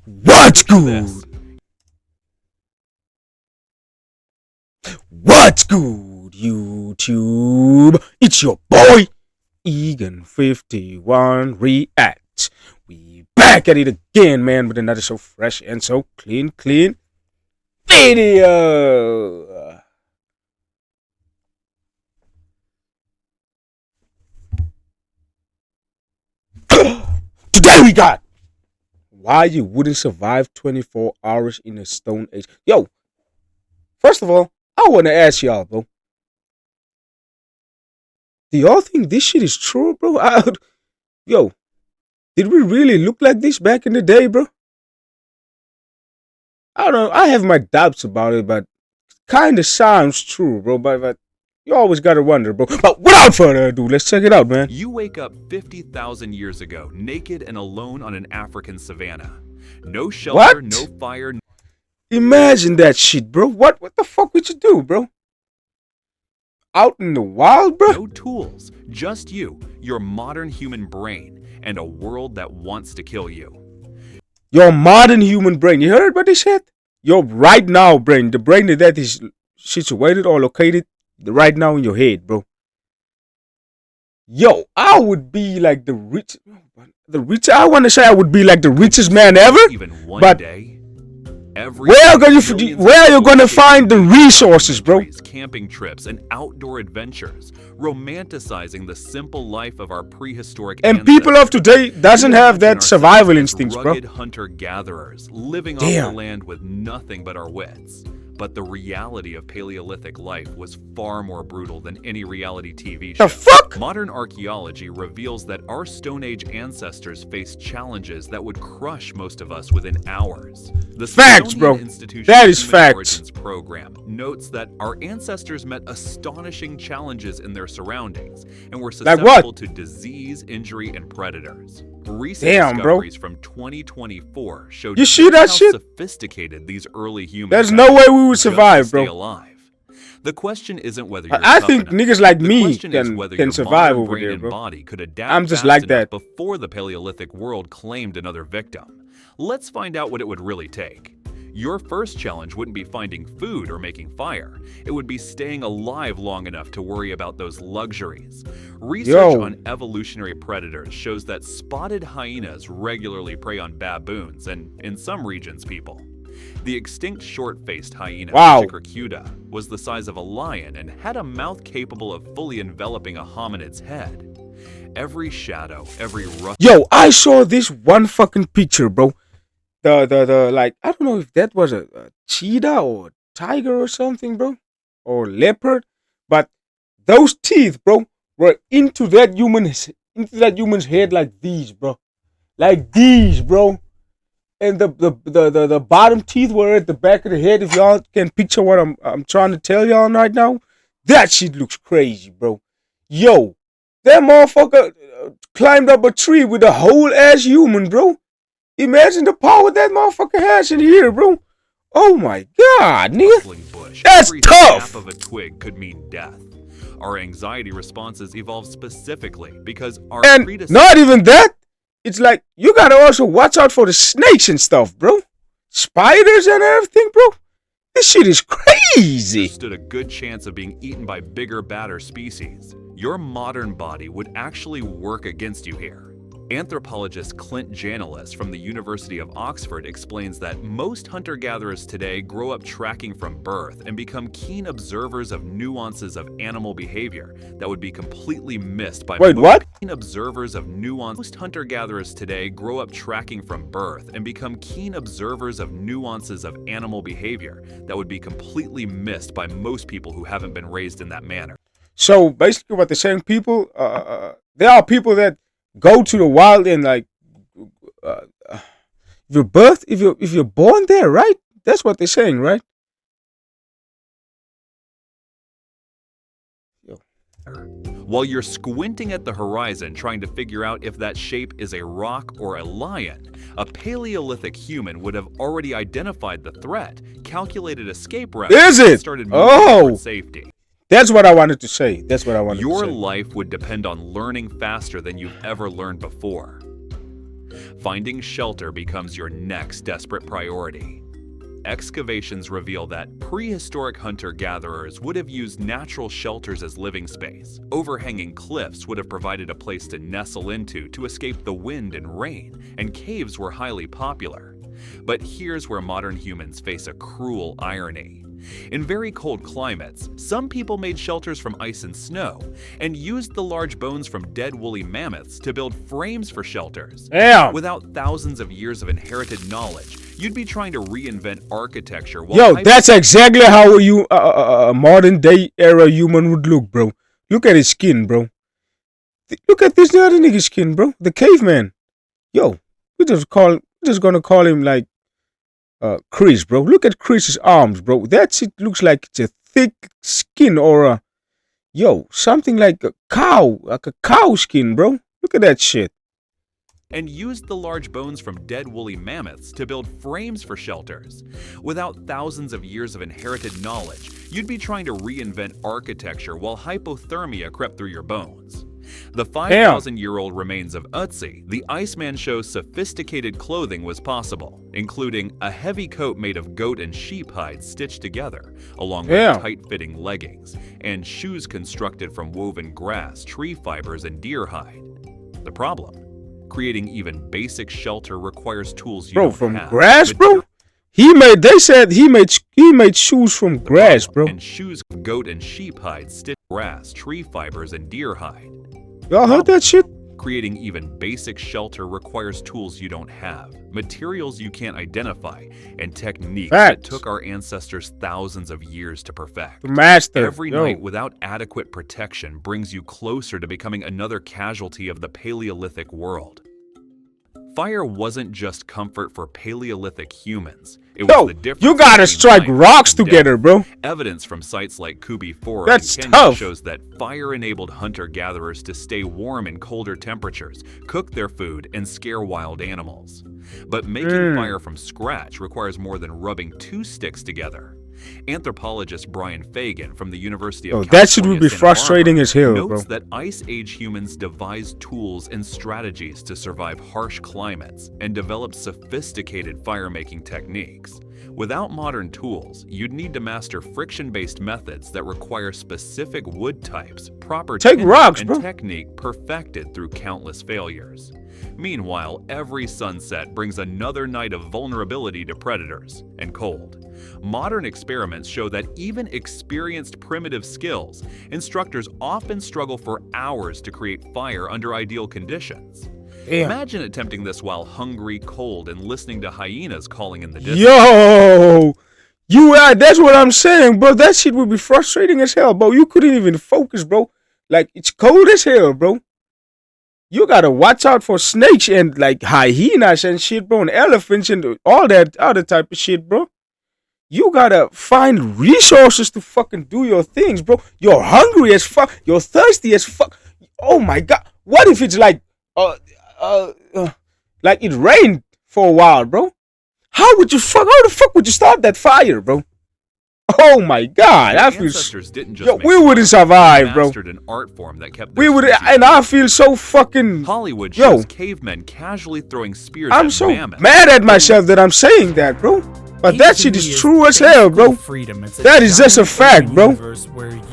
What's good? What's good, YouTube? It's your boy, Egan51 Reacts. We back at it again, man, with another so fresh and so clean video. Today we got why you wouldn't survive 24 hours in a stone age. Yo, first of all, I want to ask y'all, bro. Do y'all think this shit is true, bro? Yo, did we really look like this back in the day, bro? I don't know. I have my doubts about it, but kind of sounds true, bro. But you always gotta wonder, bro. But without further ado, let's check it out, man. You wake up 50,000 years ago, naked and alone on an African savanna. No shelter, What? no fire. Imagine that shit, bro. What the fuck would you do, bro? Out in the wild, bro? No tools, just you, your modern human brain, and a world that wants to kill you. Your modern human brain. You heard what they said? Your right now brain. The brain that is situated or located right now in your head, bro. Yo, I would be like the I want to say I would be like the richest man ever. Even one but day, where are you gonna find the resources, bro? Camping trips and outdoor adventures, romanticizing the simple life of our prehistoric And people of today doesn't have that survival instincts, bro. Rugged hunter-gatherers living off the land with nothing but our wits. But the reality of Paleolithic life was far more brutal than any reality TV show. The fuck? Modern archaeology reveals that our Stone Age ancestors faced challenges that would crush most of us within hours. The Facts, bro. That is facts. Origins program notes that our ancestors met astonishing challenges in their surroundings and were susceptible to disease, injury, and predators. Recent discoveries from 2024 showed you see that how shit? sophisticated these early humans. There's no way we would survive, bro. Alive. The question isn't whether you're I think niggas like me can survive over there, bro. Body could adapt I'm just like that. Before the Paleolithic world claimed another victim. Let's find out what it would really take. Your first challenge wouldn't be finding food or making fire. It would be staying alive long enough to worry about those luxuries. Research on evolutionary predators shows that spotted hyenas regularly prey on baboons and, in some regions, people. The extinct short-faced hyena, Chicrocuta, was the size of a lion and had a mouth capable of fully enveloping a hominid's head. Every shadow, every rough... Yo, I saw this one fucking picture, bro. Like, I don't know if that was a cheetah or a tiger or something, bro. Or leopard. But those teeth, bro, were into that human's head like these, bro. Like these, bro. And the bottom teeth were at the back of the head. If y'all can picture what I'm trying to tell y'all right now, that shit looks crazy, bro. Yo, that motherfucker climbed up a tree with a whole ass human, bro. Imagine the power that motherfucker has in here, bro. Oh my god, nigga. That's tough. Snap of a twig could mean death. Our anxiety responses evolved specifically because our not even that. It's like, you gotta also watch out for the snakes and stuff, bro. Spiders and everything, bro. This shit is crazy. Stood a good chance of being eaten by bigger, badder species. Your modern body would actually work against you here. Anthropologist Clint Janilis from the University of Oxford explains that most hunter-gatherers today grow up tracking from birth and become keen observers of nuances of animal behavior that would be completely missed by keen observers of nuance. Most hunter-gatherers today grow up tracking from birth and become keen observers of nuances of animal behavior that would be completely missed by most people who haven't been raised in that manner. So basically what they're saying, people, there are people that go to the wild and like if you're born there, right? That's what they're saying, right? While you're squinting at the horizon trying to figure out if that shape is a rock or a lion, a Paleolithic human would have already identified the threat, calculated escape routes, and started moving toward safety. That's what I wanted to say. That's what I wanted to say. Your life would depend on learning faster than you've ever learned before. Finding shelter becomes your next desperate priority. Excavations reveal that prehistoric hunter-gatherers would have used natural shelters as living space. Overhanging cliffs would have provided a place to nestle into to escape the wind and rain, and caves were highly popular. But here's where modern humans face a cruel irony. In very cold climates, some people made shelters from ice and snow, and used the large bones from dead woolly mammoths to build frames for shelters. Damn. Without thousands of years of inherited knowledge, you'd be trying to reinvent architecture. Yo, that's exactly how a modern day era human would look, bro. Look at his skin, bro. Look at this other nigga's skin, bro. The caveman. Yo, we're just gonna call him like Chris, bro. Look at Chris's arms, bro. That shit looks like it's a thick skin or something like a cow skin, bro. Look at that shit. And used the large bones from dead woolly mammoths to build frames for shelters. Without thousands of years of inherited knowledge, you'd be trying to reinvent architecture while hypothermia crept through your bones. The 5,000-year-old remains of Ötzi, the Iceman shows sophisticated clothing was possible, including a heavy coat made of goat and sheep hides stitched together, along with tight-fitting leggings, and shoes constructed from woven grass, tree fibers, and deer hide. The problem? Creating even basic shelter requires tools you don't have. Bro, from grass, bro? They said he made shoes from grass, bro. And shoes from goat and sheep hide, stitched grass, tree fibers, and deer hide. Y'all heard that shit? Creating even basic shelter requires tools you don't have, materials you can't identify, and techniques that took our ancestors thousands of years to perfect. The master. Every night without adequate protection brings you closer to becoming another casualty of the Paleolithic world. Fire wasn't just comfort for Paleolithic humans. It was the difference. You gotta strike rocks together, bro. Evidence from sites like Kubi Forest in Kenya shows that fire enabled hunter-gatherers to stay warm in colder temperatures, cook their food, and scare wild animals. But making fire from scratch requires more than rubbing two sticks together. Anthropologist Brian Fagan from the University of California, that shit would be frustrating as hell, bro. Notes that Ice Age humans devised tools and strategies to survive harsh climates and developed sophisticated fire-making techniques. Without modern tools, you'd need to master friction-based methods that require specific wood types, proper technique perfected through countless failures. Meanwhile, every sunset brings another night of vulnerability to predators and cold. Modern experiments show that even experienced primitive skills, instructors often struggle for hours to create fire under ideal conditions. Imagine attempting this while hungry, cold, and listening to hyenas calling in the distance. That's what I'm saying, bro. That shit would be frustrating as hell, bro. You couldn't even focus, bro. Like, it's cold as hell, bro. You gotta watch out for snakes and like hyenas and shit, bro, and elephants and all that other type of shit, bro. You gotta find resources to fucking do your things, bro. You're hungry as fuck. You're thirsty as fuck. Oh my god. What if it's like it rained for a while, bro? How the fuck would you start that fire, bro? Oh my god, I feel we wouldn't survive, bro. An art form that kept we would, and I feel so fucking. Hollywood shows cavemen casually throwing spears. I'm so mad at myself that I'm saying that, bro. But that shit is true as hell, bro. That is just a fact, bro.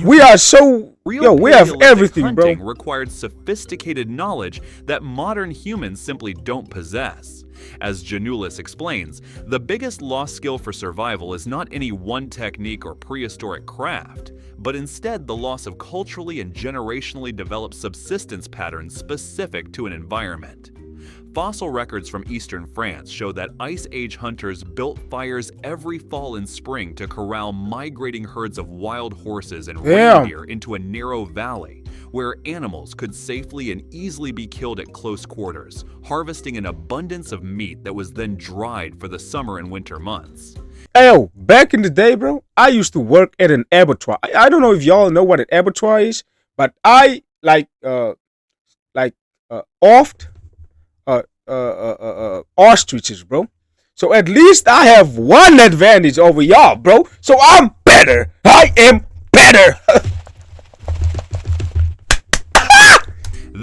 We are so we have everything, bro. Required sophisticated knowledge that modern humans simply don't possess. As Janulis explains, the biggest lost skill for survival is not any one technique or prehistoric craft, but instead the loss of culturally and generationally developed subsistence patterns specific to an environment. Fossil records from eastern France show that Ice Age hunters built fires every fall and spring to corral migrating herds of wild horses and reindeer into a narrow valley, where animals could safely and easily be killed at close quarters, harvesting an abundance of meat that was then dried for the summer and winter months. Yo, back in the day, bro, I used to work at an abattoir. I don't know if y'all know what an abattoir is, but I ostriches, bro. So at least I have one advantage over y'all, bro. So I'm better. I am better.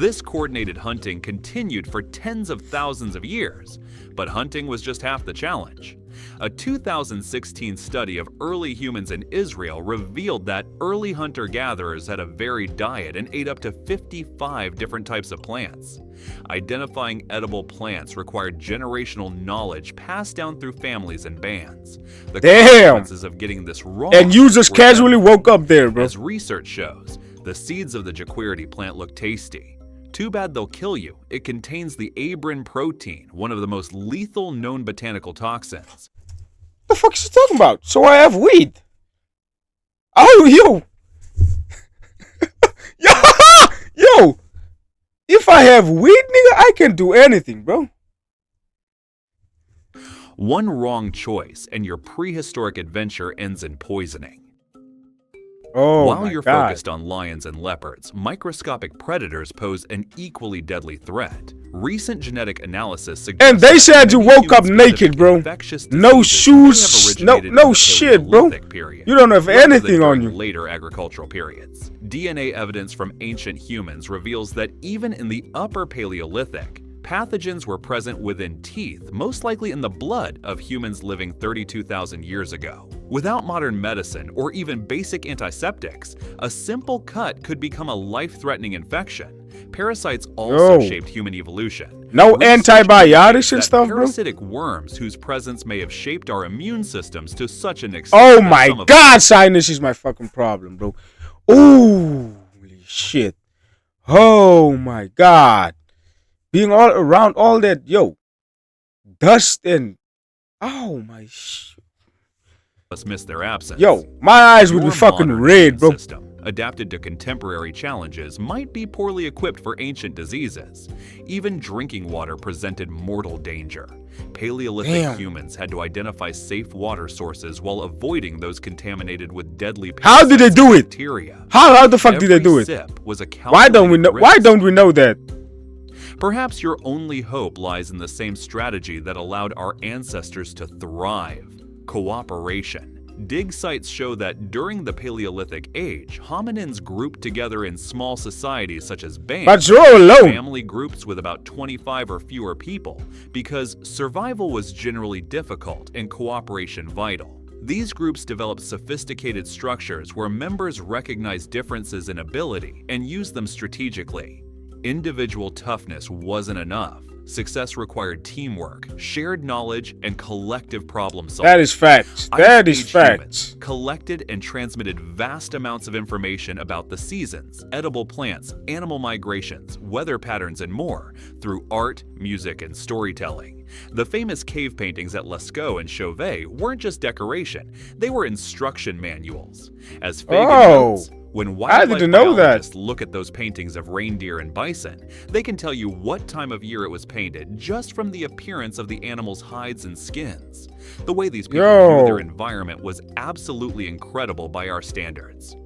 This coordinated hunting continued for tens of thousands of years, but hunting was just half the challenge. A 2016 study of early humans in Israel revealed that early hunter-gatherers had a varied diet and ate up to 55 different types of plants. Identifying edible plants required generational knowledge passed down through families and bands. The consequences of getting this wrong, and you just casually woke up there, bro. As research shows, the seeds of the Jequirity plant look tasty. Too bad they'll kill you. It contains the abrin protein, one of the most lethal known botanical toxins. The fuck is he talking about? So I have weed. Oh, yo. Yo. If I have weed, nigga, I can do anything, bro. One wrong choice and your prehistoric adventure ends in poisoning. Oh, While you're focused on lions and leopards, microscopic predators pose an equally deadly threat. Recent genetic analysis suggests and they said you woke up naked, bro. No shoes, no shit, bro. You don't have anything on you. Later agricultural periods. DNA evidence from ancient humans reveals that even in the Upper Paleolithic, pathogens were present within teeth, most likely in the blood of humans living 32,000 years ago. Without modern medicine or even basic antiseptics, a simple cut could become a life-threatening infection. Parasites also shaped human evolution. No antibiotics and stuff, bro? Parasitic worms whose presence may have shaped our immune systems to such an extent. Oh my god, sinus is my fucking problem, bro. Ooh, holy shit. Oh my god. Being all around all that, dust and oh my shit. Must miss their absence. Yo, my eyes would be fucking red, bro. System, adapted to contemporary challenges, might be poorly equipped for ancient diseases. Even drinking water presented mortal danger. Paleolithic humans had to identify safe water sources while avoiding those contaminated with deadly parasites. How did they do it? Bacteria. How the fuck did they do it? Why don't we know? Why don't we know that? Perhaps your only hope lies in the same strategy that allowed our ancestors to thrive: cooperation. Dig sites show that during the Paleolithic age, hominins grouped together in small societies such as bands, but you're alone. Family groups with about 25 or fewer people, because survival was generally difficult and cooperation vital. These groups developed sophisticated structures where members recognized differences in ability and used them strategically. Individual toughness wasn't enough. Success required teamwork, shared knowledge, and collective problem solving. That is facts. That is facts. Collected and transmitted vast amounts of information about the seasons, edible plants, animal migrations, weather patterns, and more through art, music, and storytelling. The famous cave paintings at Lascaux and Chauvet weren't just decoration, they were instruction manuals. As Fagan notes, when wildlife biologists look at those paintings of reindeer and bison, they can tell you what time of year it was painted just from the appearance of the animal's hides and skins. The way these people knew their environment was absolutely incredible by our standards.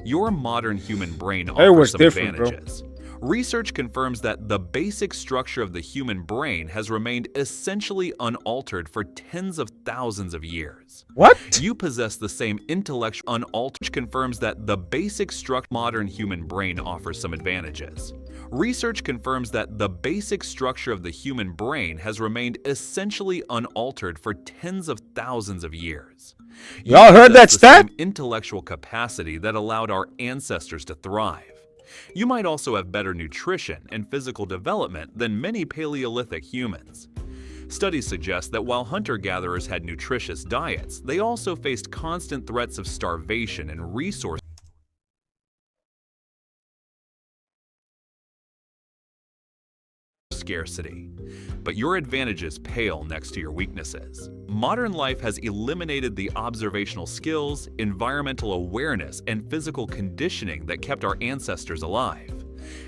Your modern human brain offers some advantages. Research confirms that the basic structure of the human brain has remained essentially unaltered for tens of thousands of years. What? You possess the same intellectual unaltered confirms that the basic structure modern human brain offers some advantages. Research confirms that the basic structure of the human brain has remained essentially unaltered for tens of thousands of years. Y'all heard that stat? Same intellectual capacity that allowed our ancestors to thrive. You might also have better nutrition and physical development than many Paleolithic humans. Studies suggest that while hunter-gatherers had nutritious diets, they also faced constant threats of starvation and resource scarcity. But your advantages pale next to your weaknesses. Modern life has eliminated the observational skills, environmental awareness, and physical conditioning that kept our ancestors alive.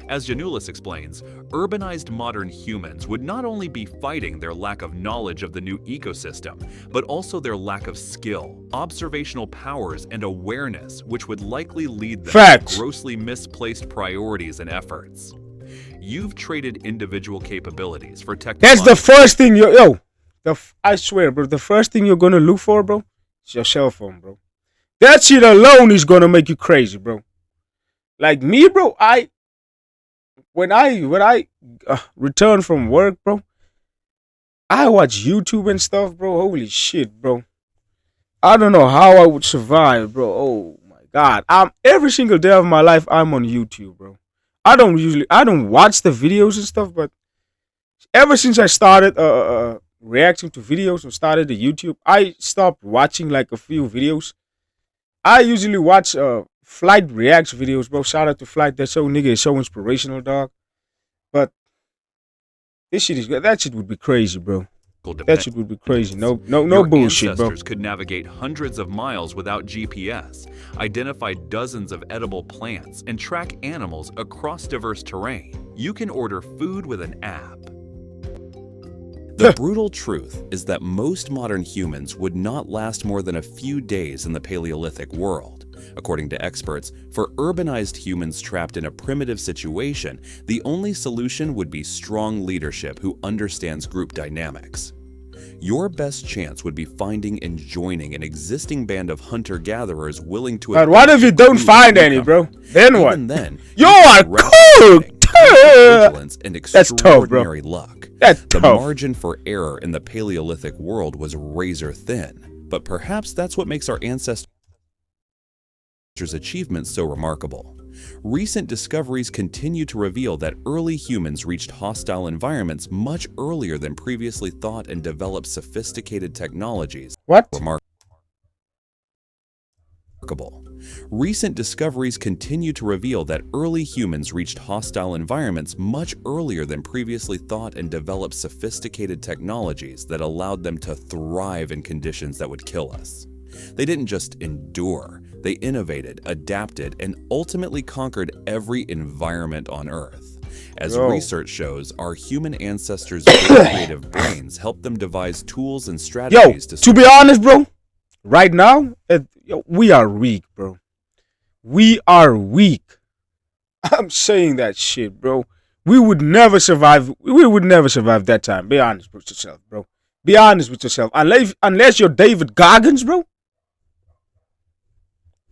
As Janulis explains, urbanized modern humans would not only be fighting their lack of knowledge of the new ecosystem, but also their lack of skill, observational powers, and awareness, which would likely lead them to grossly misplaced priorities and efforts. You've traded individual capabilities for technology. That's the first thing I swear, bro, the first thing you're gonna look for, bro, is your cell phone, bro. That shit alone is gonna make you crazy, bro. Like me, bro, when I return from work, bro, I watch YouTube and stuff, bro. Holy shit, bro. I don't know how I would survive, bro. Oh my god. I'm every single day of my life I'm on YouTube, bro. I don't watch the videos and stuff, but ever since I started reacting to videos or started the YouTube, I stopped watching like a few videos. I usually watch Flight reacts videos, bro. Shout out to Flight. That show nigga is so inspirational, dog. But this shit is that shit would be crazy, bro. That shit would be crazy. No Your bullshit, bro. ancestors could navigate hundreds of miles without GPS, identify dozens of edible plants, and track animals across diverse terrain. You can order food with an app. The brutal truth is that most modern humans would not last more than a few days in the Paleolithic world. According to experts, for urbanized humans trapped in a primitive situation, the only solution would be strong leadership who understands group dynamics. Your best chance would be finding and joining an existing band of hunter-gatherers willing to... But what if you don't find any, bro? Then what? Even then, you are cooked! vigilance and That's tough, bro. extraordinary luck. That's The tough. margin for error in the Paleolithic world was razor thin, but perhaps that's what makes our ancestors' achievements so remarkable. Recent discoveries continue to reveal that early humans reached hostile environments much earlier than previously thought and developed sophisticated technologies. What? Remarkable. Recent discoveries continue to reveal that early humans reached hostile environments much earlier than previously thought and developed sophisticated technologies that allowed them to thrive in conditions that would kill us. They didn't just endure, they innovated, adapted, and ultimately conquered every environment on Earth. As Yo. research shows, our human ancestors' very creative brains helped them devise tools and Yo, strategies to be honest, bro, right now, we are weak, bro. We are weak. I'm saying that shit, bro. We would never survive. We would never survive that time. Be honest with yourself, bro. Be honest with yourself. Unless you're David Goggins, bro.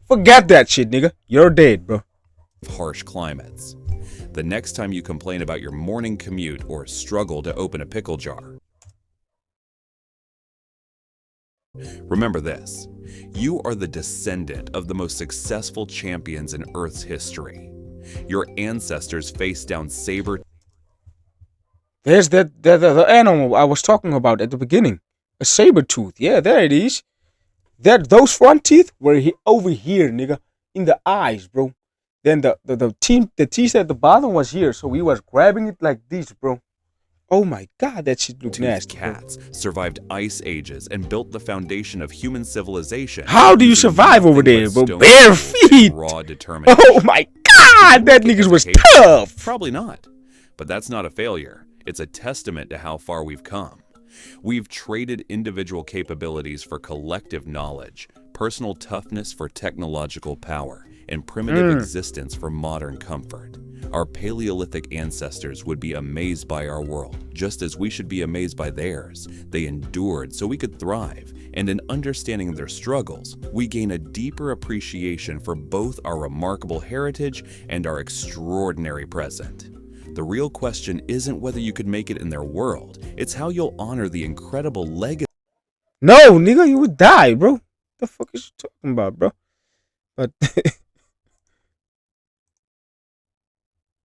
Forget that shit, nigga. You're dead, bro. harsh climates. The next time you complain about your morning commute or struggle to open a pickle jar, remember this: you are the descendant of the most successful champions in Earth's history. Your ancestors faced down saber. There's the animal I was talking about at the beginning. A saber tooth. Yeah, there it is. Those front teeth were over here, nigga. In the eyes, bro. Then the teeth at the bottom was here. So he was grabbing it like this, bro. Oh my god, that shit looked nasty. Cats survived ice ages and built the foundation of human civilization. How do you survive over there, bro? Bare feet. Raw determination. Oh my god, that niggas was tough. Probably not. But that's not a failure. It's a testament to how far we've come. We've traded individual capabilities for collective knowledge, personal toughness for technological power, and primitive existence for modern comfort. Our Paleolithic ancestors would be amazed by our world, just as we should be amazed by theirs. They endured so we could thrive, and in understanding their struggles, we gain a deeper appreciation for both our remarkable heritage and our extraordinary present. The real question isn't whether you could make it in their world, it's how you'll honor the incredible legacy. No, nigga, you would die, bro. The fuck is you talking about, bro? But